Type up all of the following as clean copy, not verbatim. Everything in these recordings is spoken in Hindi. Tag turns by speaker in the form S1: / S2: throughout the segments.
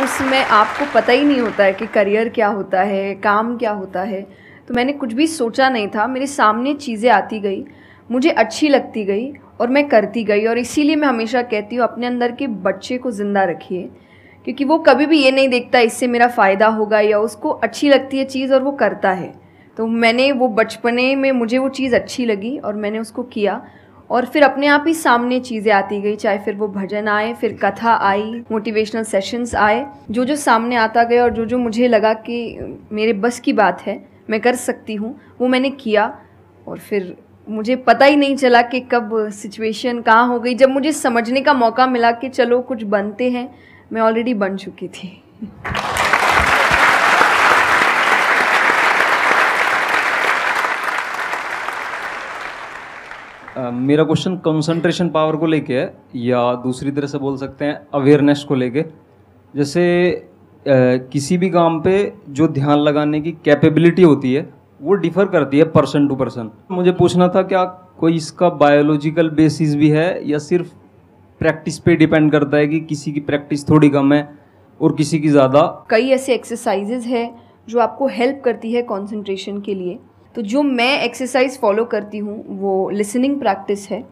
S1: उस समय आपको पता ही नहीं होता है कि करियर क्या होता है, काम क्या होता है। तो मैंने कुछ भी सोचा नहीं था, मेरे सामने चीज़ें आती गई, मुझे अच्छी लगती गई और मैं करती गई। और इसीलिए मैं हमेशा कहती हूँ अपने अंदर के बच्चे को ज़िंदा रखिए, क्योंकि वो कभी भी ये नहीं देखता इससे मेरा फ़ायदा होगा, या उसको अच्छी लगती है चीज़ और वो करता है। तो मैंने वो बचपने में मुझे वो चीज़ अच्छी लगी और मैंने उसको किया, और फिर अपने आप ही सामने चीज़ें आती गई, चाहे फिर वो भजन आए, फिर कथा आई, मोटिवेशनल सेशंस आए, जो जो सामने आता गया और जो जो मुझे लगा कि मेरे बस की बात है, मैं कर सकती हूँ, वो मैंने किया। और फिर मुझे पता ही नहीं चला कि कब सिचुएशन कहाँ हो गई। जब मुझे समझने का मौका मिला कि चलो कुछ बनते हैं, मैं ऑलरेडी बन चुकी थी।
S2: मेरा क्वेश्चन कंसंट्रेशन पावर को लेके है, या दूसरी तरह से बोल सकते हैं अवेयरनेस को लेके। जैसे किसी भी काम पे जो ध्यान लगाने की कैपेबिलिटी होती है वो डिफर करती है पर्सन टू पर्सन। मुझे पूछना था, क्या कोई इसका बायोलॉजिकल बेसिस भी है, या सिर्फ प्रैक्टिस पे डिपेंड करता है कि किसी की प्रैक्टिस थोड़ी कम है और किसी की ज़्यादा?
S1: कई ऐसे एक्सरसाइजेज है जो आपको हेल्प करती है कंसंट्रेशन के लिए। तो जो मैं एक्सरसाइज फॉलो करती हूँ वो लिसनिंग प्रैक्टिस है,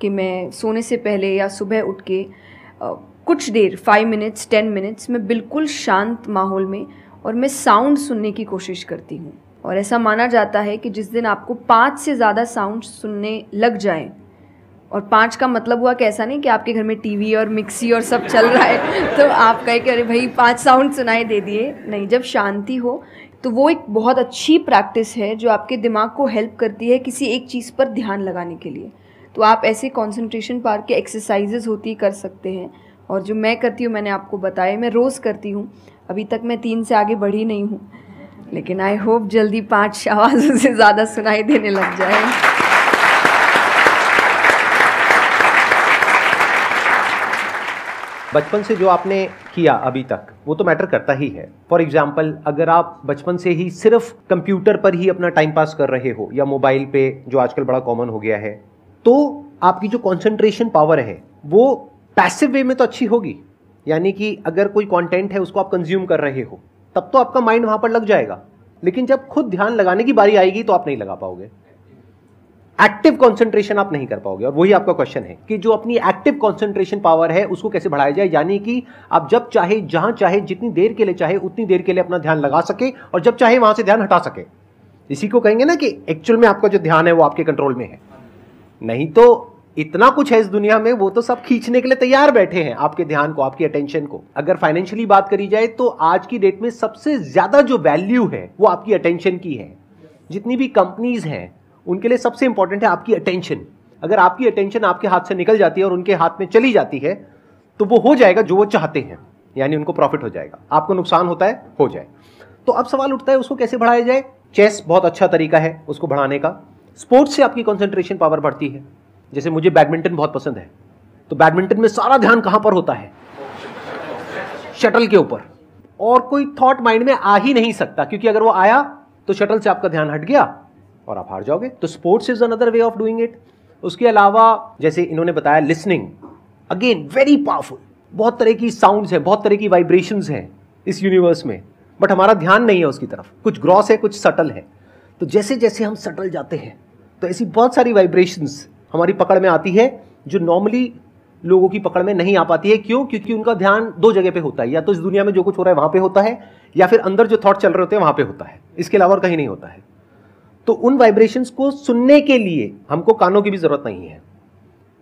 S1: कि मैं सोने से पहले या सुबह उठ के कुछ देर 5 मिनट्स 10 मिनट्स मैं बिल्कुल शांत माहौल में और मैं साउंड सुनने की कोशिश करती हूँ। और ऐसा माना जाता है कि जिस दिन आपको 5 से ज़्यादा साउंड सुनने लग जाए, और 5 का मतलब हुआ कि ऐसा नहीं कि आपके घर में टीवी और मिक्सी और सब चल रहा है तो आप कहे कि अरे भाई 5 साउंड सुनाई दे दिए, नहीं। जब शांति हो तो वो एक बहुत अच्छी प्रैक्टिस है जो आपके दिमाग को हेल्प करती है किसी एक चीज़ पर ध्यान लगाने के लिए। तो आप ऐसे कंसंट्रेशन पावर के एक्सरसाइजेज होती कर सकते हैं, और जो मैं करती हूँ मैंने आपको बताया, मैं रोज़ करती हूँ। अभी तक मैं 3 से आगे बढ़ी नहीं हूँ, लेकिन आई होप जल्दी 5 आवाज़ों से ज़्यादा सुनाई देने लग जाए।
S3: बचपन से जो आपने किया अभी तक वो तो मैटर करता ही है। फॉर एग्जाम्पल, अगर आप बचपन से ही सिर्फ कंप्यूटर पर ही अपना टाइम पास कर रहे हो या मोबाइल पे, जो आजकल बड़ा कॉमन हो गया है, तो आपकी जो कंसंट्रेशन पावर है वो पैसिव वे में तो अच्छी होगी। यानी कि अगर कोई कंटेंट है उसको आप कंज्यूम कर रहे हो तब तो आपका माइंड वहां पर लग जाएगा, लेकिन जब खुद ध्यान लगाने की बारी आएगी तो आप नहीं लगा पाओगे। एक्टिव कंसंट्रेशन आप नहीं कर पाओगे। और वही आपका क्वेश्चन है कि जो अपनी एक्टिव कंसंट्रेशन पावर है उसको कैसे बढ़ाया जाए, यानी कि आप जब चाहे, जहां चाहे, जितनी देर के लिए चाहे उतनी देर के लिए अपना ध्यान लगा सके, और जब चाहे वहां से ध्यान हटा सके। इसी को कहेंगे ना कि एक्चुअल में आपका जो ध्यान है वो आपके कंट्रोल में है। नहीं तो इतना कुछ है इस दुनिया में, वो तो सब खींचने के लिए तैयार बैठे हैं आपके ध्यान को, आपकी अटेंशन को। अगर फाइनेंशियली बात करी जाए तो आज की डेट में सबसे ज्यादा जो वैल्यू है वो आपकी अटेंशन की है। जितनी भी कंपनीज हैं उनके लिए सबसे इंपॉर्टेंट है आपकी अटेंशन। अगर आपकी अटेंशन आपके हाथ से निकल जाती है और उनके हाथ में चली जाती है तो वो हो जाएगा जो वो चाहते हैं, यानी उनको प्रॉफिट हो जाएगा, आपको नुकसान होता है हो जाए। तो अब सवाल उठता है उसको कैसे बढ़ाया जाए। चेस बहुत अच्छा तरीका है उसको बढ़ाने का। स्पोर्ट्स से आपकी कंसंट्रेशन पावर बढ़ती है। जैसे मुझे बैडमिंटन बहुत पसंद है, तो बैडमिंटन में सारा ध्यान कहां पर होता है? शटल के ऊपर, और कोई थॉट माइंड में आ ही नहीं सकता, क्योंकि अगर वो आया तो शटल से आपका ध्यान हट गया और आप हार जाओगे। तो sports is another way of doing it. उसके अलावा जैसे इन्होंने बताया लिसनिंग, अगेन वेरी पावरफुल। बहुत तरह की साउंड्स हैं, बहुत तरह की वाइब्रेशंस हैं इस यूनिवर्स में, बट हमारा ध्यान नहीं है उसकी तरफ। कुछ ग्रॉस है, कुछ सटल है। तो जैसे जैसे हम सटल जाते हैं तो ऐसी बहुत सारी वाइब्रेशंस हमारी पकड़ में आती है जो नॉर्मली लोगों की पकड़ में नहीं आ पाती है। क्यों? क्योंकि उनका ध्यान 2 जगह पे होता है, या तो इस दुनिया में जो कुछ हो रहा है वहां पे होता है, या फिर अंदर जो थॉट चल रहे होते हैं वहां पे होता है। इसके अलावा और कहीं नहीं होता है। तो उन वाइब्रेशंस को सुनने के लिए हमको कानों की भी जरूरत नहीं है।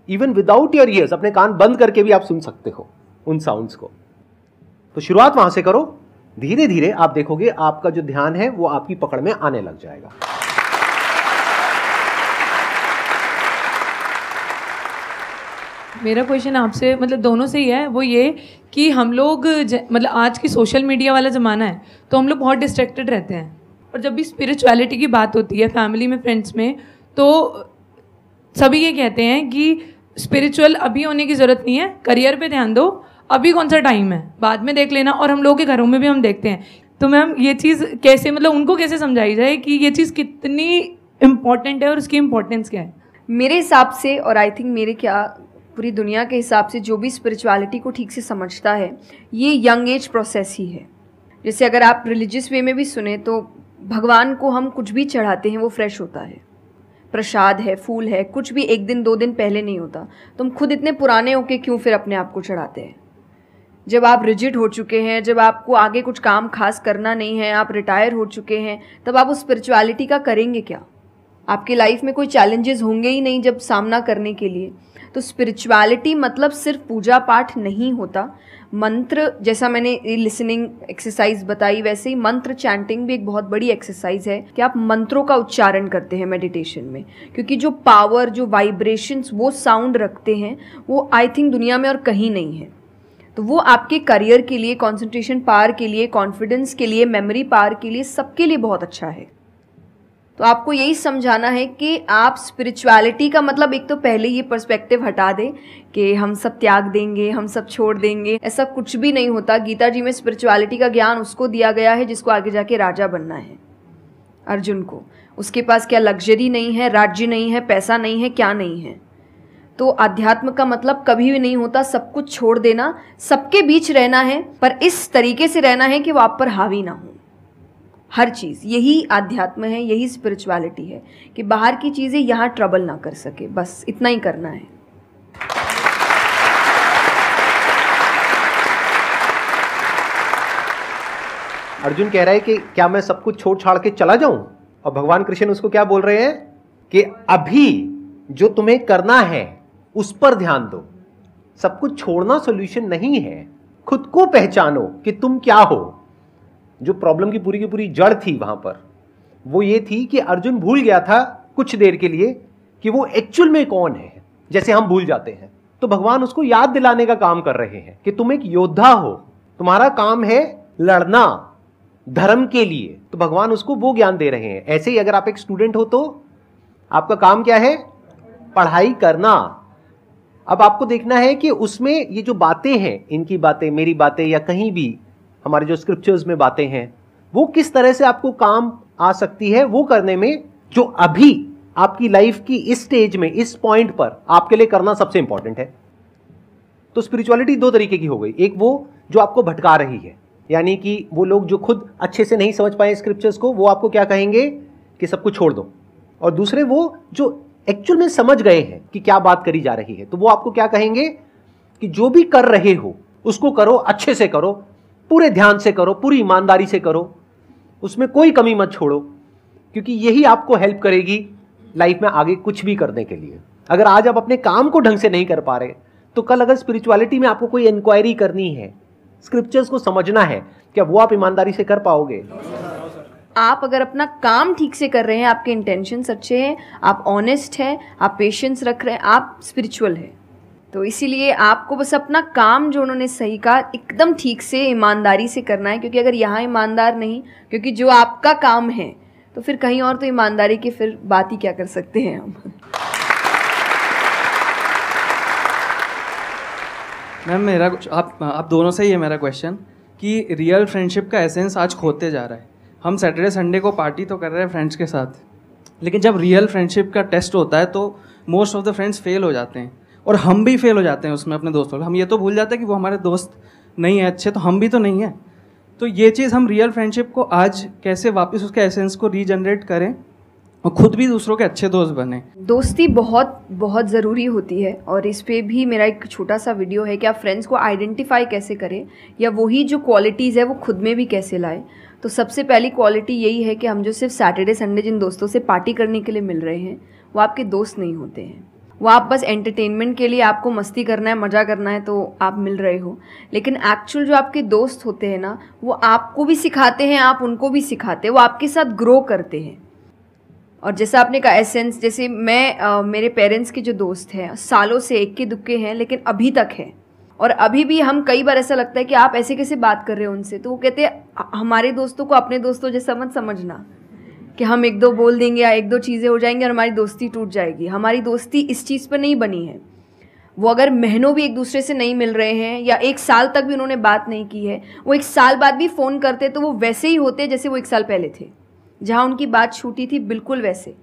S3: इवन विदाउट योर ईयर्स, अपने कान बंद करके भी आप सुन सकते हो उन साउंड्स को। तो शुरुआत वहां से करो, धीरे धीरे आप देखोगे आपका जो ध्यान है वो आपकी पकड़ में आने लग जाएगा।
S4: मेरा क्वेश्चन आपसे, मतलब दोनों से ही है, वो ये कि हम लोग मतलब आज की सोशल मीडिया वाला ज़माना है तो हम लोग बहुत डिस्ट्रैक्टेड रहते हैं, और जब भी स्पिरिचुअलिटी की बात होती है फैमिली में, फ्रेंड्स में, तो सभी ये कहते हैं कि स्पिरिचुअल अभी होने की ज़रूरत नहीं है, करियर पे ध्यान दो, अभी कौन सा टाइम है, बाद में देख लेना। और हम लोगों के घरों में भी हम देखते हैं। तो मैम ये चीज़ कैसे, मतलब उनको कैसे समझाई जाए कि ये चीज़ कितनी इम्पॉर्टेंट है और उसकी इम्पोर्टेंस क्या है?
S1: मेरे हिसाब से, और आई थिंक मेरे क्या पूरी दुनिया के हिसाब से जो भी स्पिरिचुअलिटी को ठीक से समझता है, ये यंग एज प्रोसेस ही है। जैसे अगर आप रिलीजियस वे में भी सुने तो भगवान को हम कुछ भी चढ़ाते हैं वो फ्रेश होता है, प्रसाद है, फूल है, कुछ भी 1 दिन 2 दिन पहले नहीं होता। तो हम खुद इतने पुराने होके क्यों फिर अपने आप को चढ़ाते हैं? जब आप रिजिड हो चुके हैं, जब आपको आगे कुछ काम खास करना नहीं है, आप रिटायर हो चुके हैं, तब आप उस स्पिरिचुअलिटी का करेंगे क्या? आपकी लाइफ में कोई चैलेंजेस होंगे ही नहीं जब सामना करने के लिए। तो स्पिरिचुअलिटी मतलब सिर्फ पूजा पाठ नहीं होता। मंत्र, जैसा मैंने लिसनिंग एक्सरसाइज बताई, वैसे ही मंत्र चैंटिंग भी एक बहुत बड़ी एक्सरसाइज है कि आप मंत्रों का उच्चारण करते हैं मेडिटेशन में, क्योंकि जो पावर, जो वाइब्रेशंस वो साउंड रखते हैं, वो आई थिंक दुनिया में और कहीं नहीं है। तो वो आपके करियर के लिए, कंसंट्रेशन पावर के लिए, कॉन्फिडेंस के लिए, मेमोरी पावर के लिए, सबके लिए बहुत अच्छा है। तो आपको यही समझाना है कि आप स्पिरिचुअलिटी का मतलब, एक तो पहले ये पर्सपेक्टिव हटा दें कि हम सब त्याग देंगे, हम सब छोड़ देंगे। ऐसा कुछ भी नहीं होता। गीता जी में स्पिरिचुअलिटी का ज्ञान उसको दिया गया है जिसको आगे जाके राजा बनना है, अर्जुन को। उसके पास क्या लग्जरी नहीं है, राज्य नहीं है, पैसा नहीं है, क्या नहीं है। तो अध्यात्म का मतलब कभी भी नहीं होता सब कुछ छोड़ देना, सबके बीच रहना है, पर इस तरीके से रहना है कि वो आप पर हावी ना हो हर चीज़। यही आध्यात्म है, यही स्पिरिचुअलिटी है कि बाहर की चीज़ें यहाँ ट्रबल ना कर सके, बस इतना ही करना है।
S3: अर्जुन कह रहा है कि क्या मैं सब कुछ छोड़ छाड़ के चला जाऊं? और भगवान कृष्ण उसको क्या बोल रहे हैं कि अभी जो तुम्हें करना है उस पर ध्यान दो। सब कुछ छोड़ना सॉल्यूशन नहीं है। खुद को पहचानो कि तुम क्या हो। जो प्रॉब्लम की पूरी जड़ थी वहां पर, वो ये थी कि अर्जुन भूल गया था कुछ देर के लिए कि वो एक्चुअल में कौन है, जैसे हम भूल जाते हैं। तो भगवान उसको याद दिलाने का काम कर रहे हैं कि तुम एक योद्धा हो, तुम्हारा काम है लड़ना धर्म के लिए। तो भगवान उसको वो ज्ञान दे रहे हैं। ऐसे ही अगर आप एक स्टूडेंट हो तो आपका काम क्या है? पढ़ाई करना। अब आपको देखना है कि उसमें ये जो बातें हैं, इनकी बातें, मेरी बातें, या कहीं भी हमारे जो स्क्रिप्चर्स में बातें हैं, वो किस तरह से आपको काम आ सकती है वो करने में, जो अभी आपकी लाइफ की इस स्टेज में, इस पॉइंट पर आपके लिए करना सबसे इंपॉर्टेंट है। तो स्पिरिचुअलिटी 2 तरीके की हो गई। एक वो जो आपको भटका रही है, यानी कि वो लोग जो खुद अच्छे से नहीं समझ पाए स्क्रिप्चर्स को, वो आपको क्या कहेंगे कि सब कुछ छोड़ दो। और दूसरे वो जो एक्चुअल में समझ गए हैं कि क्या बात करी जा रही है, तो वो आपको क्या कहेंगे कि जो भी कर रहे हो उसको करो, अच्छे से करो, पूरे ध्यान से करो, पूरी ईमानदारी से करो, उसमें कोई कमी मत छोड़ो, क्योंकि यही आपको हेल्प करेगी लाइफ में आगे कुछ भी करने के लिए। अगर आज आप अपने काम को ढंग से नहीं कर पा रहे, तो कल अगर स्पिरिचुअलिटी में आपको कोई इंक्वायरी करनी है, स्क्रिप्चर्स को समझना है, क्या वो आप ईमानदारी से कर पाओगे?
S1: आप अगर अपना काम ठीक से कर रहे हैं, आपके इंटेंशंस अच्छे हैं, आप ऑनेस्ट हैं, आप पेशेंस रख रहे हैं, आप स्पिरिचुअल हैं। तो इसीलिए आपको बस अपना काम, जो उन्होंने सही कहा, एकदम ठीक से ईमानदारी से करना है। क्योंकि अगर यहाँ ईमानदार नहीं, क्योंकि जो आपका काम है, तो फिर कहीं और तो ईमानदारी की फिर बात ही क्या कर सकते हैं हम।
S5: मैम मेरा कुछ आप दोनों से ही है मेरा क्वेश्चन कि रियल फ्रेंडशिप का एसेंस आज खोते जा रहा है। हम सैटरडे संडे को पार्टी तो कर रहे हैं फ्रेंड्स के साथ, लेकिन जब रियल फ्रेंडशिप का टेस्ट होता है तो most of the friends fail हो जाते हैं, और हम भी फेल हो जाते हैं उसमें अपने दोस्तों। हम ये तो भूल जाते हैं कि वो हमारे दोस्त नहीं है अच्छे, तो हम भी तो नहीं हैं। तो ये चीज़ हम रियल फ्रेंडशिप को आज कैसे वापस उसके एसेंस को रीजनरेट करें और खुद भी दूसरों के अच्छे दोस्त बने।
S1: दोस्ती बहुत बहुत ज़रूरी होती है, और इस पे भी मेरा एक छोटा सा वीडियो है कि आप फ्रेंड्स को आइडेंटिफाई कैसे करें, या वही जो क्वालिटीज़ है वो खुद में भी कैसे लाएं। तो सबसे पहली क्वालिटी यही है कि हम जो सिर्फ सैटरडे संडे जिन दोस्तों से पार्टी करने के लिए मिल रहे हैं, वो आपके दोस्त नहीं होते हैं। वो आप बस एंटरटेनमेंट के लिए, आपको मस्ती करना है, मज़ा करना है तो आप मिल रहे हो। लेकिन एक्चुअल जो आपके दोस्त होते हैं ना, वो आपको भी सिखाते हैं, आप उनको भी सिखाते हैं, वो आपके साथ ग्रो करते हैं। और जैसा आपने कहा एसेंस, जैसे मैं मेरे पेरेंट्स के जो दोस्त हैं, सालों से इक्के दुक्के हैं, लेकिन अभी तक हैं। और अभी भी हम कई बार ऐसा लगता है कि आप ऐसे कैसे बात कर रहे हो उनसे, तो वो कहते हैं हमारे दोस्तों को अपने दोस्तों जैसा मत समझना कि हम 1-2 बोल देंगे या 1-2 चीज़ें हो जाएंगी और हमारी दोस्ती टूट जाएगी। हमारी दोस्ती इस चीज़ पर नहीं बनी है। वो अगर महीनों भी एक दूसरे से नहीं मिल रहे हैं, या 1 साल तक भी उन्होंने बात नहीं की है, वो 1 साल बाद भी फ़ोन करते तो वो वैसे ही होते जैसे वो 1 साल पहले थे, जहाँ उनकी बात छूटी थी, बिल्कुल वैसे।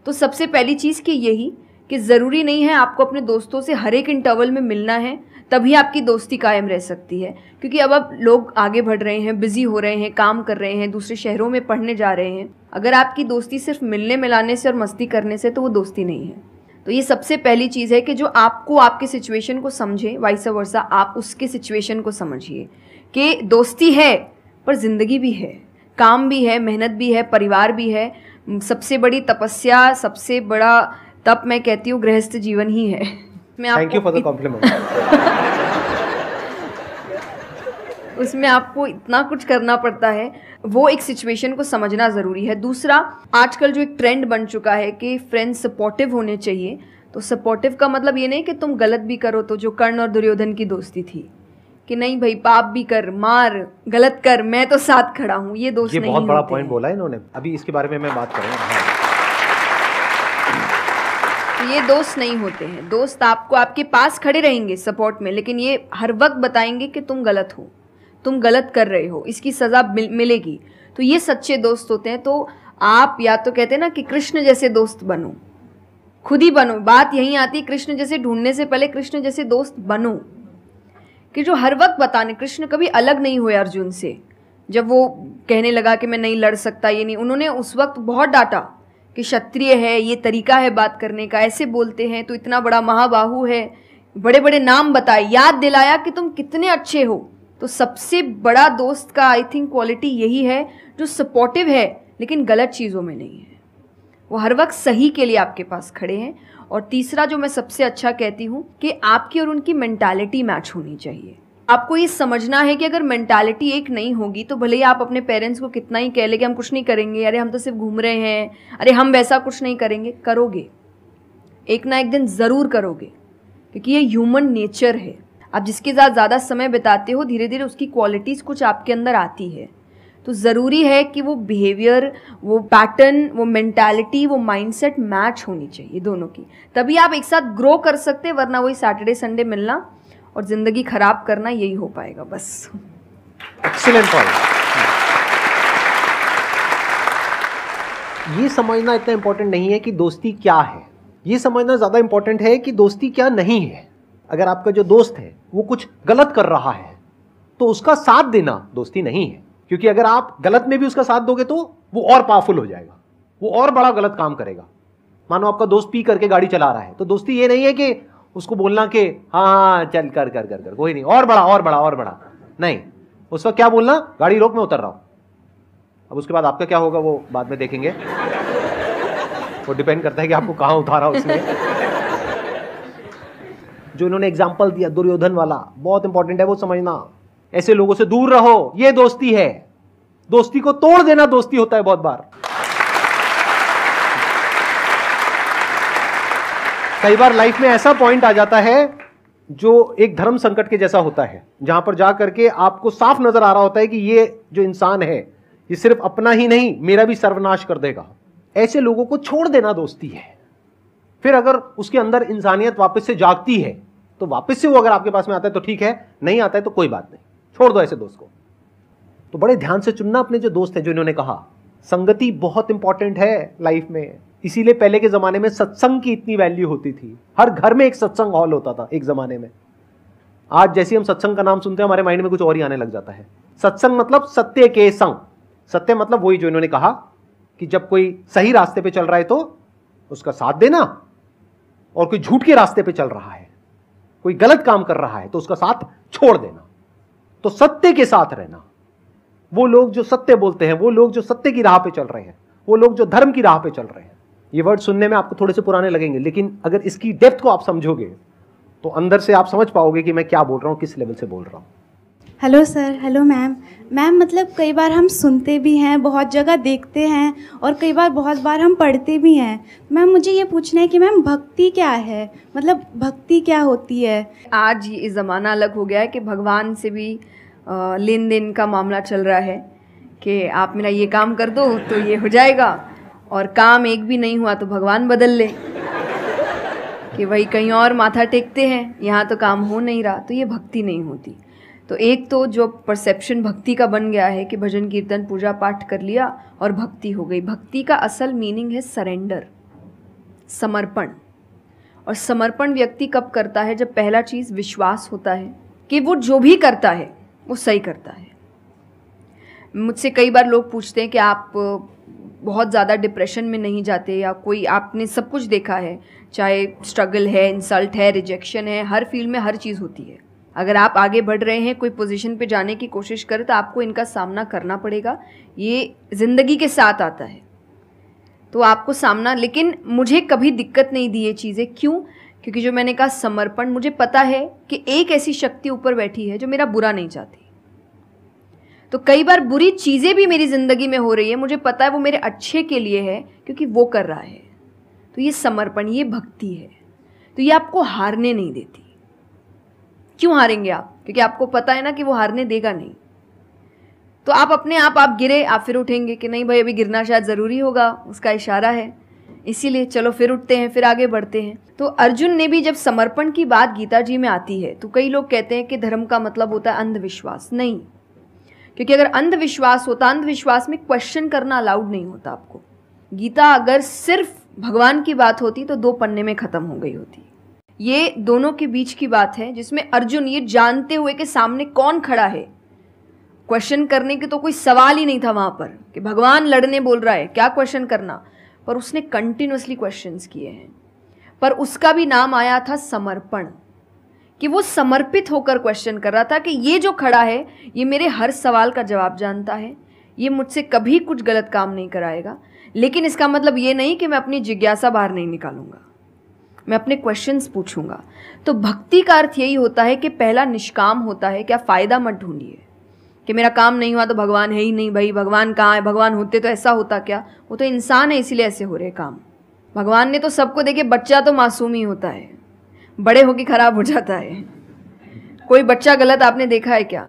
S1: तो सबसे पहली चीज़ कि यही कि ज़रूरी नहीं है आपको अपने दोस्तों से हर एक इंटरवल में मिलना है तभी आपकी दोस्ती कायम रह सकती है, क्योंकि अब लोग आगे बढ़ रहे हैं, बिजी हो रहे हैं, काम कर रहे हैं, दूसरे शहरों में पढ़ने जा रहे हैं। अगर आपकी दोस्ती सिर्फ मिलने मिलाने से और मस्ती करने से, तो वो दोस्ती नहीं है। तो ये सबसे पहली चीज़ है कि जो आपको आपके सिचुएशन को समझे, वाइस वर्सा आप उसके सिचुएशन को समझिए कि दोस्ती है पर ज़िंदगी भी है, काम भी है, मेहनत भी है, परिवार भी है। सबसे बड़ी तपस्या, सबसे बड़ा तप मैं कहती हूँ गृहस्थ जीवन ही है।
S3: Thank you for the compliment.
S1: उसमें आपको इतना कुछ करना पड़ता है, वो एक सिचुएशन को समझना ज़रूरी है। दूसरा, आजकल जो एक ट्रेंड बन चुका है कि फ्रेंड्स सपोर्टिव होने चाहिए, तो सपोर्टिव का मतलब ये नहीं कि तुम गलत भी करो, तो जो कर्ण और दुर्योधन की दोस्ती थी कि नहीं भाई पाप भी कर, मार, गलत कर, मैं तो साथ खड़ा हूँ, ये दोस्त नहीं होते।
S3: ये बहुत बड़ा पॉइंट बोला इन्होंने, अभी इसके बारे में मैं बात करूँगा।
S1: ये दोस्त नहीं होते हैं। दोस्त आपको आपके पास खड़े रहेंगे सपोर्ट में, लेकिन ये हर वक्त बताएंगे कि तुम गलत हो, तुम गलत कर रहे हो, इसकी सज़ा मिलेगी। तो ये सच्चे दोस्त होते हैं। तो आप या तो कहते हैं ना कि कृष्ण जैसे दोस्त बनो, खुद ही बनो। बात यहीं आती है, कृष्ण जैसे ढूंढने से पहले कृष्ण जैसे दोस्त बनो, कि जो हर वक्त बताने। कृष्ण कभी अलग नहीं हुए अर्जुन से। जब वो कहने लगा कि मैं नहीं लड़ सकता, ये नहीं, उन्होंने उस वक्त बहुत डांटा कि क्षत्रिय है, ये तरीका है बात करने का, ऐसे बोलते हैं, तो इतना बड़ा महाबाहु है, बड़े बड़े नाम बताए, याद दिलाया कि तुम कितने अच्छे हो। तो सबसे बड़ा दोस्त का आई थिंक क्वालिटी यही है, जो सपोर्टिव है लेकिन गलत चीज़ों में नहीं है, वो हर वक्त सही के लिए आपके पास खड़े हैं। और तीसरा जो मैं सबसे अच्छा कहती हूँ कि आपकी और उनकी मेंटालिटी मैच होनी चाहिए। आपको ये समझना है कि अगर मेंटालिटी एक नहीं होगी तो भले ही आप अपने पेरेंट्स को कितना ही कह ले कि हम कुछ नहीं करेंगे, अरे हम तो सिर्फ घूम रहे हैं, अरे हम वैसा कुछ नहीं करेंगे, करोगे, एक ना एक दिन ज़रूर करोगे, क्योंकि ये ह्यूमन नेचर है। आप जिसके साथ ज़्यादा समय बिताते हो, धीरे धीरे उसकी क्वालिटीज़ कुछ आपके अंदर आती है। तो ज़रूरी है कि वो बिहेवियर, वो पैटर्न, वो मेंटालिटी, वो माइंडसेट मैच होनी चाहिए दोनों की, तभी आप एक साथ ग्रो कर सकते हैं। वरना वही सैटरडे संडे मिलना और ज़िंदगी खराब करना, यही हो पाएगा बस।
S3: Excellent point. ये समझना इतना इंपॉर्टेंट नहीं है कि दोस्ती क्या है, ये समझना ज़्यादा इंपॉर्टेंट है कि दोस्ती क्या नहीं है। अगर आपका जो दोस्त है वो कुछ गलत कर रहा है तो उसका साथ देना दोस्ती नहीं है, क्योंकि अगर आप गलत में भी उसका साथ दोगे तो वो और पावरफुल हो जाएगा, वो और बड़ा गलत काम करेगा। मानो आपका दोस्त पी करके गाड़ी चला रहा है, तो दोस्ती ये नहीं है कि उसको बोलना कि हाँ चल कर कर कर कर कोई नहीं, और बड़ा और बड़ा और बड़ा नहीं। उस वक्त क्या बोलना, गाड़ी रोक, मैं उतर रहा हूं। अब उसके बाद आपका क्या होगा वो बाद में देखेंगे, वो डिपेंड करता है कि आपको कहां उतारा उसने। जो इन्होंने एग्जाम्पल दिया दुर्योधन वाला, बहुत इंपॉर्टेंट है वो समझना। ऐसे लोगों से दूर रहो, ये दोस्ती है। दोस्ती को तोड़ देना दोस्ती होता है बहुत बार। कई बार लाइफ में ऐसा पॉइंट आ जाता है जो एक धर्म संकट के जैसा होता है, जहां पर जा करके आपको साफ नजर आ रहा होता है कि ये जो इंसान है ये सिर्फ अपना ही नहीं मेरा भी सर्वनाश कर देगा। ऐसे लोगों को छोड़ देना दोस्ती है। फिर अगर उसके अंदर इंसानियत वापस से जागती है तो वापस से वो अगर आपके पास में आता है तो ठीक है, नहीं आता है तो कोई बात नहीं, छोड़ दो ऐसे दोस्त को। तो बड़े ध्यान से चुनना अपने जो दोस्त हैं। जो इन्होंने कहा, संगति बहुत इंपॉर्टेंट है लाइफ में। इसीलिए पहले के जमाने में सत्संग की इतनी वैल्यू होती थी। हर घर में एक सत्संग हॉल होता था एक जमाने में। आज जैसे हम सत्संग का नाम सुनते हैं हमारे माइंड में कुछ और ही आने लग जाता है। सत्संग मतलब सत्य के संग। सत्य मतलब वही जो इन्होंने कहा कि जब कोई सही रास्ते पे चल रहा है तो उसका साथ देना, और कोई झूठ के रास्ते पे चल रहा है, कोई गलत काम कर रहा है तो उसका साथ छोड़ देना। तो सत्य के साथ रहना। वो लोग जो सत्य बोलते हैं, वो लोग जो सत्य की राह पे चल रहे हैं, वो लोग जो धर्म की राह पे चल रहे हैं। ये वर्ड सुनने में आपको थोड़े से पुराने लगेंगे, लेकिन अगर इसकी डेप्थ को आप समझोगे तो अंदर से आप समझ पाओगे कि मैं क्या बोल रहा हूं, किस लेवल से बोल रहा हूं।
S6: Hello sir, hello ma'am. Ma'am मतलब कई बार हम सुनते भी हैं, बहुत जगह देखते हैं, और कई बार बहुत बार हम पढ़ते भी हैं। मैम मुझे ये पूछना है कि मैम भक्ति क्या है, मतलब भक्ति क्या होती है?
S1: आज ये ज़माना अलग हो गया है कि भगवान से भी लेन देन का मामला चल रहा है कि आप मेरा ये काम कर दो तो ये हो जाएगा, और काम एक भी नहीं हुआ तो भगवान बदल ले, कि भाई कहीं और माथा टेकते हैं, यहाँ तो काम हो नहीं रहा। तो ये भक्ति नहीं होती। तो एक तो जो परसेप्शन भक्ति का बन गया है कि भजन कीर्तन पूजा पाठ कर लिया और भक्ति हो गई। भक्ति का असल मीनिंग है सरेंडर, समर्पण। और समर्पण व्यक्ति कब करता है? जब पहला चीज़ विश्वास होता है कि वो जो भी करता है वो सही करता है। मुझसे कई बार लोग पूछते हैं कि आप बहुत ज़्यादा डिप्रेशन में नहीं जाते, या कोई आपने सब कुछ देखा है, चाहे स्ट्रगल है, इंसल्ट है, रिजेक्शन है, हर फील्ड में हर चीज़ होती है। अगर आप आगे बढ़ रहे हैं, कोई पोजीशन पे जाने की कोशिश करें, तो आपको इनका सामना करना पड़ेगा। ये ज़िंदगी के साथ आता है, तो आपको सामना, लेकिन मुझे कभी दिक्कत नहीं दी ये चीज़ें। क्यों? क्योंकि जो मैंने कहा समर्पण, मुझे पता है कि एक ऐसी शक्ति ऊपर बैठी है जो मेरा बुरा नहीं चाहती। तो कई बार बुरी चीज़ें भी मेरी ज़िंदगी में हो रही है, मुझे पता है वो मेरे अच्छे के लिए है, क्योंकि वो कर रहा है। तो ये समर्पण, ये भक्ति है। तो ये आपको हारने नहीं देती। क्यों हारेंगे आप? क्योंकि आपको पता है ना कि वो हारने देगा नहीं। तो आप अपने आप गिरे, आप फिर उठेंगे कि नहीं भाई अभी गिरना शायद ज़रूरी होगा, उसका इशारा है, इसीलिए चलो फिर उठते हैं, फिर आगे बढ़ते हैं। तो अर्जुन ने भी, जब समर्पण की बात गीता जी में आती है, तो कई लोग कहते हैं कि धर्म का मतलब होता है अंधविश्वास। नहीं, क्योंकि अगर अंधविश्वास होता, अंधविश्वास में क्वेश्चन करना अलाउड नहीं होता आपको। गीता अगर सिर्फ भगवान की बात होती तो 2 पन्ने में ख़त्म हो गई होती। ये दोनों के बीच की बात है, जिसमें अर्जुन ये जानते हुए कि सामने कौन खड़ा है, क्वेश्चन करने की तो कोई सवाल ही नहीं था वहाँ पर कि भगवान लड़ने बोल रहा है, क्या क्वेश्चन करना, पर उसने कंटिन्यूसली क्वेश्चंस किए हैं। पर उसका भी नाम आया था समर्पण, कि वो समर्पित होकर क्वेश्चन कर रहा था कि ये जो खड़ा है ये मेरे हर सवाल का जवाब जानता है, ये मुझसे कभी कुछ गलत काम नहीं कराएगा। लेकिन इसका मतलब ये नहीं कि मैं अपनी जिज्ञासा बाहर नहीं निकालूंगा, मैं अपने क्वेश्चंस पूछूंगा। तो भक्ति का अर्थ यही होता है कि पहला निष्काम होता है। क्या फ़ायदा मत ढूंढिए कि मेरा काम नहीं हुआ तो भगवान है ही नहीं। भाई भगवान कहाँ है? भगवान होते तो ऐसा होता क्या? वो तो इंसान है, इसीलिए ऐसे हो रहे काम। भगवान ने तो सबको देखे, बच्चा तो मासूम ही होता है, बड़े होके खराब हो जाता है। कोई बच्चा गलत आपने देखा है क्या?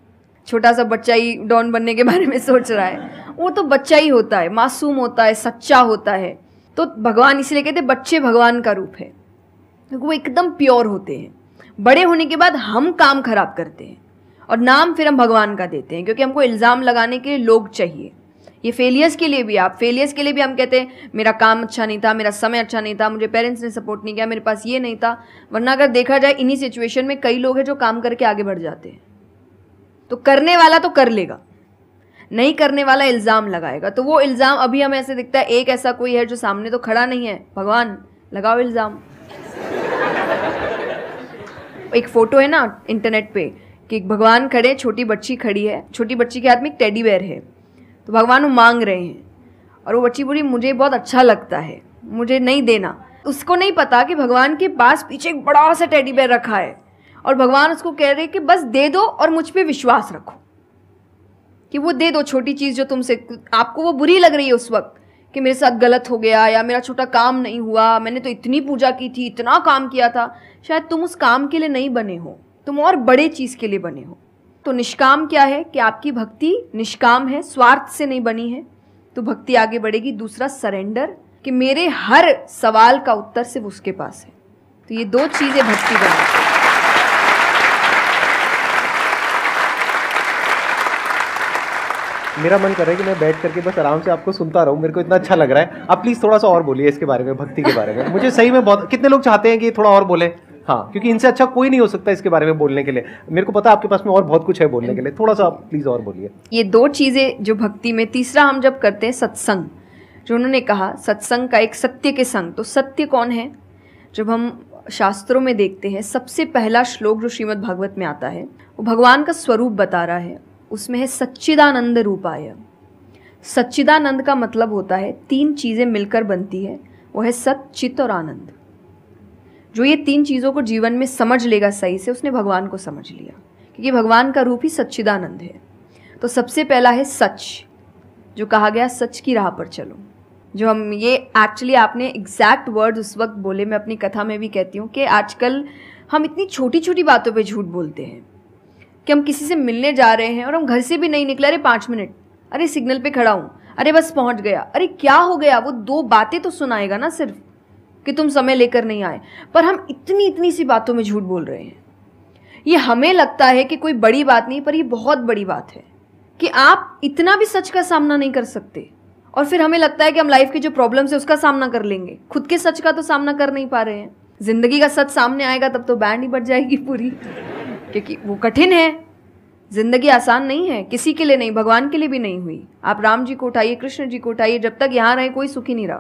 S1: छोटा सा बच्चा ही डॉन बनने के बारे में सोच रहा है, वो तो बच्चा ही होता है, मासूम होता है, सच्चा होता है। तो भगवान इसलिए कहते हैं बच्चे भगवान का रूप है, क्योंकि वो एकदम प्योर होते हैं। बड़े होने के बाद हम काम खराब करते हैं और नाम फिर हम भगवान का देते हैं, क्योंकि हमको इल्ज़ाम लगाने के लिए लोग चाहिए। ये फेलियर्स के लिए भी, आप फेलियर्स के लिए भी हम कहते हैं मेरा काम अच्छा नहीं था, मेरा समय अच्छा नहीं था, मुझे पेरेंट्स ने सपोर्ट नहीं किया, मेरे पास ये नहीं था। वरना अगर देखा जाए इन्हीं सिचुएशन में कई लोग हैं जो काम करके आगे बढ़ जाते हैं। तो करने वाला तो कर लेगा, नहीं करने वाला इल्ज़ाम लगाएगा। तो वो इल्ज़ाम अभी हमें ऐसे दिखता है, एक ऐसा कोई है जो सामने तो खड़ा नहीं है, भगवान लगाओ इल्ज़ाम। एक फ़ोटो है ना इंटरनेट पे कि भगवान खड़े, छोटी बच्ची खड़ी है, छोटी बच्ची के हाथ में एक टेडी बेयर है, तो भगवान वो मांग रहे हैं और वो बच्ची बोली मुझे बहुत अच्छा लगता है, मुझे नहीं देना। उसको नहीं पता कि भगवान के पास पीछे एक बड़ा सा टेडी बेयर रखा है और भगवान उसको कह रहे हैं कि बस दे दो और मुझ पे विश्वास रखो कि वो दे दो छोटी चीज़ जो तुमसे, आपको वो बुरी लग रही है उस वक्त कि मेरे साथ गलत हो गया या मेरा छोटा काम नहीं हुआ, मैंने तो इतनी पूजा की थी, इतना काम किया था, शायद तुम उस काम के लिए नहीं बने हो, तुम और बड़े चीज़ के लिए बने हो। तो निष्काम क्या है कि आपकी भक्ति निष्काम है, स्वार्थ से नहीं बनी है, तो भक्ति आगे बढ़ेगी। दूसरा सरेंडर, कि मेरे हर सवाल का उत्तर सिर्फ उसके पास है। तो ये 2 चीज़ें भक्ति बनाती हैं।
S3: मेरा मन कर रहा है कि मैं बैठ करके बस आराम से आपको सुनता रहूं, मेरे को इतना अच्छा लग रहा है। आप प्लीज़ थोड़ा सा और बोलिए इसके बारे में, भक्ति के बारे में। मुझे सही में बहुत, कितने लोग चाहते हैं कि थोड़ा और बोले? हाँ, क्योंकि इनसे अच्छा कोई नहीं हो सकता इसके बारे में बोलने के लिए। मेरे को पता है आपके पास में और बहुत कुछ है बोलने के लिए, थोड़ा सा प्लीज़ और बोलिए।
S1: ये 2 चीज़ें जो भक्ति में। तीसरा हम जब करते हैं सत्संग, जो उन्होंने कहा सत्संग का एक सत्य के संग। तो सत्य कौन है? जब हम शास्त्रों में देखते हैं, सबसे पहला श्लोक जो श्रीमद् भागवत में आता है वो भगवान का स्वरूप बता रहा है। उसमें है सच्चिदानंद रूपाय। सच्चिदानंद का मतलब होता है 3 चीज़ें मिलकर बनती है, वो है सत, चित और आनंद। जो ये 3 चीज़ों को जीवन में समझ लेगा सही से, उसने भगवान को समझ लिया, क्योंकि भगवान का रूप ही सच्चिदानंद है। तो सबसे पहला है सच, जो कहा गया सच की राह पर चलो। जो हम ये एक्चुअली आपने एग्जैक्ट वर्ड उस वक्त बोले, मैं अपनी कथा में भी कहती हूँ कि आजकल हम इतनी छोटी छोटी बातों पे झूठ बोलते हैं कि हम किसी से मिलने जा रहे हैं और हम घर से भी नहीं निकले, अरे 5 मिनट, अरे सिग्नल पे खड़ा हूँ, अरे बस पहुँच गया, अरे क्या हो गया। वो 2 बातें तो सुनाएगा ना सिर्फ कि तुम समय लेकर नहीं आए, पर हम इतनी इतनी सी बातों में झूठ बोल रहे हैं। ये हमें लगता है कि कोई बड़ी बात नहीं, पर ये बहुत बड़ी बात है कि आप इतना भी सच का सामना नहीं कर सकते, और फिर हमें लगता है कि हम लाइफ की जो प्रॉब्लम्स है उसका सामना कर लेंगे, खुद के सच का तो सामना कर नहीं पा रहे हैं। जिंदगी का सच सामने आएगा तब तो बैंड ही बज जाएगी पूरी, क्योंकि वो कठिन है। जिंदगी आसान नहीं है, किसी के लिए नहीं, भगवान के लिए भी नहीं हुई। आप राम जी को उठाइए, कृष्ण जी को उठाइए, जब तक यहाँ रहे कोई सुखी नहीं रहा।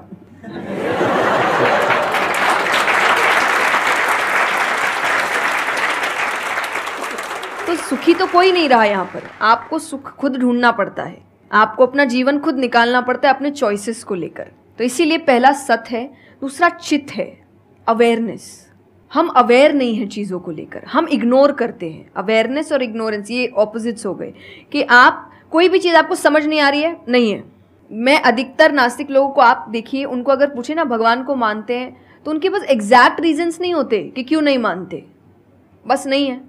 S1: तो सुखी तो कोई नहीं रहा यहाँ पर। आपको सुख खुद ढूंढना पड़ता है, आपको अपना जीवन खुद निकालना पड़ता है अपने चॉइसेस को लेकर। तो इसीलिए पहला सत है, दूसरा चित है, अवेयरनेस। हम अवेयर नहीं है चीज़ों को लेकर, हम इग्नोर करते हैं। अवेयरनेस और इग्नोरेंस ये ऑपोजिट्स हो गए कि आप कोई भी चीज़ आपको समझ नहीं आ रही है, नहीं है। मैं अधिकतर नास्तिक लोगों को आप देखिए, उनको अगर पूछे ना भगवान को मानते हैं, तो उनके पास एग्जैक्ट रीजंस नहीं होते कि क्यों नहीं मानते। बस नहीं है,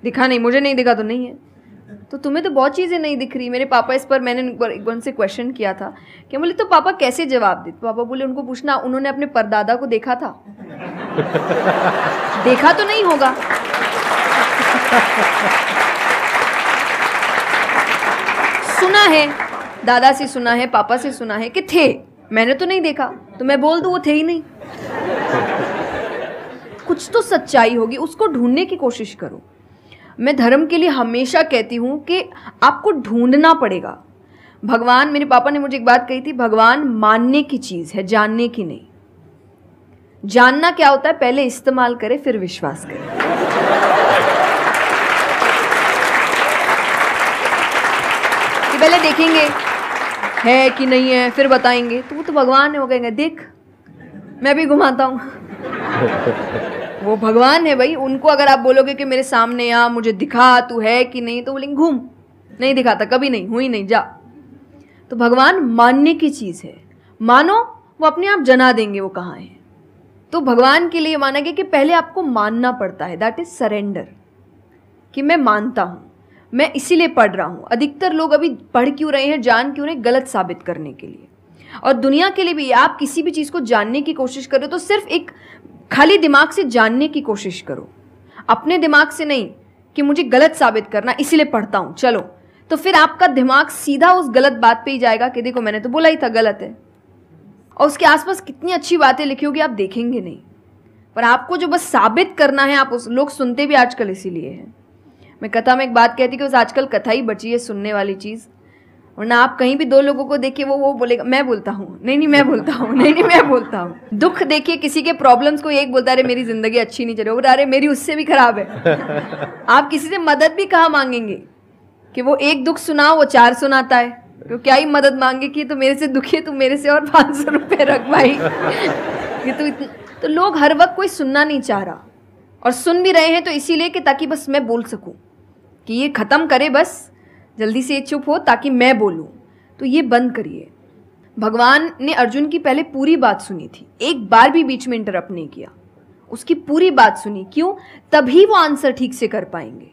S1: दिखा नहीं, मुझे नहीं दिखा तो नहीं है। तो तुम्हें तो बहुत चीज़ें नहीं दिख रही। मेरे पापा इस पर मैंने उनसे क्वेश्चन किया था कि बोले तो पापा कैसे जवाब दे। तो पापा बोले उनको पूछना उन्होंने अपने परदादा को देखा था। देखा तो नहीं होगा। सुना है, दादा से सुना है, पापा से सुना है कि थे, मैंने तो नहीं देखा, तो मैं बोल दूं वो थे ही नहीं। कुछ तो सच्चाई होगी, उसको ढूंढने की कोशिश करो। मैं धर्म के लिए हमेशा कहती हूं कि आपको ढूंढना पड़ेगा। भगवान, मेरे पापा ने मुझे एक बात कही थी, भगवान मानने की चीज है, जानने की नहीं। जानना क्या होता है, पहले इस्तेमाल करे फिर विश्वास करे। कि पहले देखेंगे है कि नहीं है, फिर बताएंगे। तो वो तो भगवान है, वो कहेंगे देख मैं भी घुमाता हूं। वो भगवान है भाई। उनको अगर आप बोलोगे कि मेरे सामने आ, मुझे दिखा तू है कि नहीं, तो बोलेंगे घूम, नहीं दिखाता, कभी नहीं हुई, नहीं जा। तो भगवान मानने की चीज है, मानो वो अपने आप जना देंगे वो कहाँ है। तो भगवान के लिए माना गया कि पहले आपको मानना पड़ता है, दैट इज सरेंडर, कि मैं मानता हूं, मैं इसीलिए पढ़ रहा हूं। अधिकतर लोग अभी पढ़ क्यों रहे हैं, जान क्यों रहे, गलत साबित करने के लिए। और दुनिया के लिए भी, आप किसी भी चीज को जानने की कोशिश करो तो सिर्फ एक खाली दिमाग से जानने की कोशिश करो, अपने दिमाग से नहीं कि मुझे गलत साबित करना इसीलिए पढ़ता हूं चलो। तो फिर आपका दिमाग सीधा उस गलत बात पे ही जाएगा कि देखो मैंने तो बोला ही था गलत है। और उसके आसपास कितनी अच्छी बातें लिखी होगी आप देखेंगे नहीं, पर आपको जो बस साबित करना है, आप उस लोग सुनते भी आजकल इसीलिए हैं। मैं कथा में एक बात कहती कि बस आजकल कथा ही बची है सुनने वाली चीज़, वरना आप कहीं भी दो लोगों को देखिए वो बोलेगा मैं बोलता हूँ, नहीं मैं बोलता हूँ, नहीं मैं बोलता हूँ। दुख देखिए किसी के, प्रॉब्लम्स को एक बोलता है अरे मेरी जिंदगी अच्छी नहीं चल रही, अरे मेरी उससे भी खराब है। आप किसी से मदद भी कहाँ मांगेंगे कि वो एक दुख सुनाओ वो 4 सुनाता है, तो क्या ही मदद मांगे कि तो मेरे से दुखी है, तो मेरे से और 500 रुपये रख भाई। ये तो इतना, तो लोग हर वक्त कोई सुनना नहीं चाह रहा, और सुन भी रहे हैं तो इसीलिए कि ताकि बस मैं बोल सकूं, कि ये ख़त्म करे बस जल्दी से, ये चुप हो ताकि मैं बोलूं। तो ये बंद करिए। भगवान ने अर्जुन की पहले पूरी बात सुनी थी, एक बार भी बीच में इंटरप्ट नहीं किया, उसकी पूरी बात सुनी। क्यों? तभी वो आंसर ठीक से कर पाएंगे।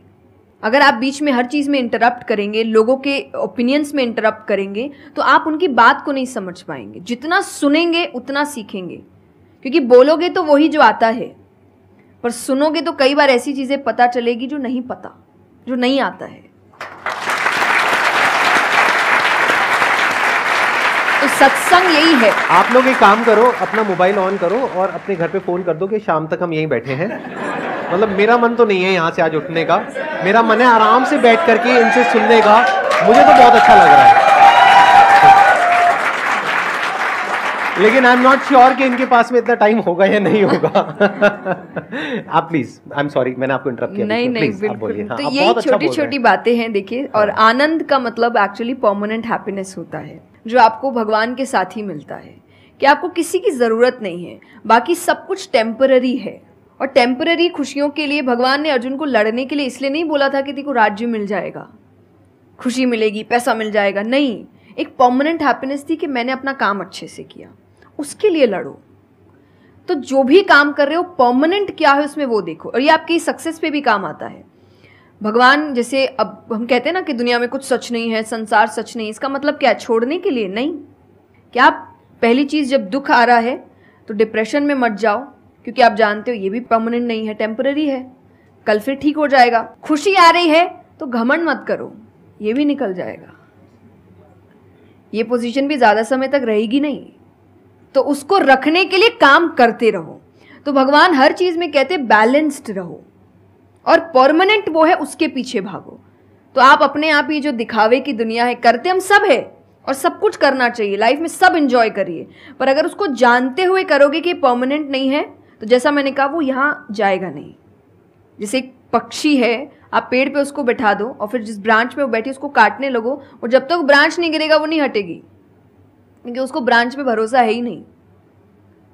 S1: अगर आप बीच में हर चीज़ में इंटरप्ट करेंगे, लोगों के ओपिनियंस में इंटरप्ट करेंगे, तो आप उनकी बात को नहीं समझ पाएंगे। जितना सुनेंगे उतना सीखेंगे, क्योंकि बोलोगे तो वही जो आता है, पर सुनोगे तो कई बार ऐसी चीज़ें पता चलेगी जो नहीं पता, जो नहीं आता है। तो सत्संग यही है।
S3: आप लोग एक काम करो, अपना मोबाइल ऑन करो और अपने घर पे फोन कर दो कि शाम तक हम यहीं बैठे हैं। मतलब मेरा मन तो नहीं है यहाँ से आज उठने का, मेरा मन है आराम से बैठ करके इनसे सुनने का। मुझे तो बहुत अच्छा लग रहा है, लेकिन आई एम नॉट श्योर कि इनके पास में इतना टाइम होगा या नहीं होगा। आप प्लीज, आई एम सॉरी मैंने आपको इंटरप्ट किया।
S1: नहीं बिल्कुल। तो यही छोटी छोटी बातें हैं देखिए। और आनंद का मतलब एक्चुअली परमानेंट हैप्पीनेस होता है, जो आपको भगवान के साथ ही मिलता है, कि आपको किसी की ज़रूरत नहीं है, बाकी सब कुछ टेम्पररी है। और टेम्पररी खुशियों के लिए भगवान ने अर्जुन को लड़ने के लिए इसलिए नहीं बोला था कि तेको राज्य मिल जाएगा, खुशी मिलेगी, पैसा मिल जाएगा, नहीं। एक परमानेंट हैप्पीनेस थी कि मैंने अपना काम अच्छे से किया, उसके लिए लड़ो। तो जो भी काम कर रहे हो परमानेंट क्या है उसमें वो देखो, और ये आपकी सक्सेस पे भी काम आता है। भगवान जैसे अब हम कहते हैं ना कि दुनिया में कुछ सच नहीं है, संसार सच नहीं, इसका मतलब क्या? छोड़ने के लिए नहीं। क्या आप पहली चीज़, जब दुख आ रहा है तो डिप्रेशन में मत जाओ, क्योंकि आप जानते हो ये भी परमानेंट नहीं है, टेम्पररी है, कल फिर ठीक हो जाएगा। खुशी आ रही है तो घमंड मत करो, ये भी निकल जाएगा, ये पोजीशन भी ज़्यादा समय तक रहेगी नहीं। तो उसको रखने के लिए काम करते रहो। तो भगवान हर चीज़ में कहते बैलेंस्ड रहो, और परमानेंट वो है उसके पीछे भागो। तो आप अपने आप ही जो दिखावे की दुनिया है, करते हम सब है और सब कुछ करना चाहिए लाइफ में, सब इंजॉय करिए, पर अगर उसको जानते हुए करोगे कि परमानेंट नहीं है, तो जैसा मैंने कहा वो यहाँ जाएगा नहीं। जैसे एक पक्षी है, आप पेड़ पे उसको बैठा दो और फिर जिस ब्रांच पे वो बैठी उसको काटने लगो, और जब तक ब्रांच नहीं गिरेगा वो नहीं हटेगी, क्योंकि उसको ब्रांच पे भरोसा है ही नहीं।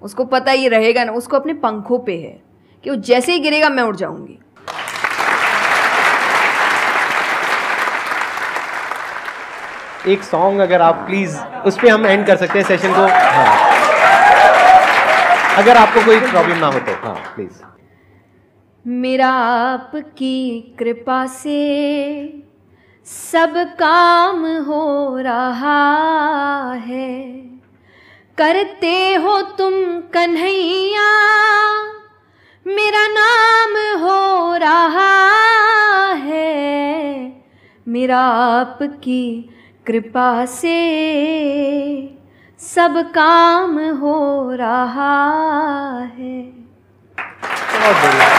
S1: उसको पता ये रहेगा ना, उसको अपने पंखों पे है कि वो जैसे ही गिरेगा मैं उड़ जाऊंगी।
S3: एक सॉन्ग अगर आप प्लीज, उस पे हम एंड कर सकते हैं सेशन को। हाँ। अगर आपको कोई प्रॉब्लम ना हो तो हाँ प्लीज।
S1: मेरा आपकी कृपा से सब काम हो रहा है, करते हो तुम कन्हैया मेरा नाम हो रहा है। मेरा आपकी कृपा से सब काम हो रहा है।
S3: बहुत बढ़िया।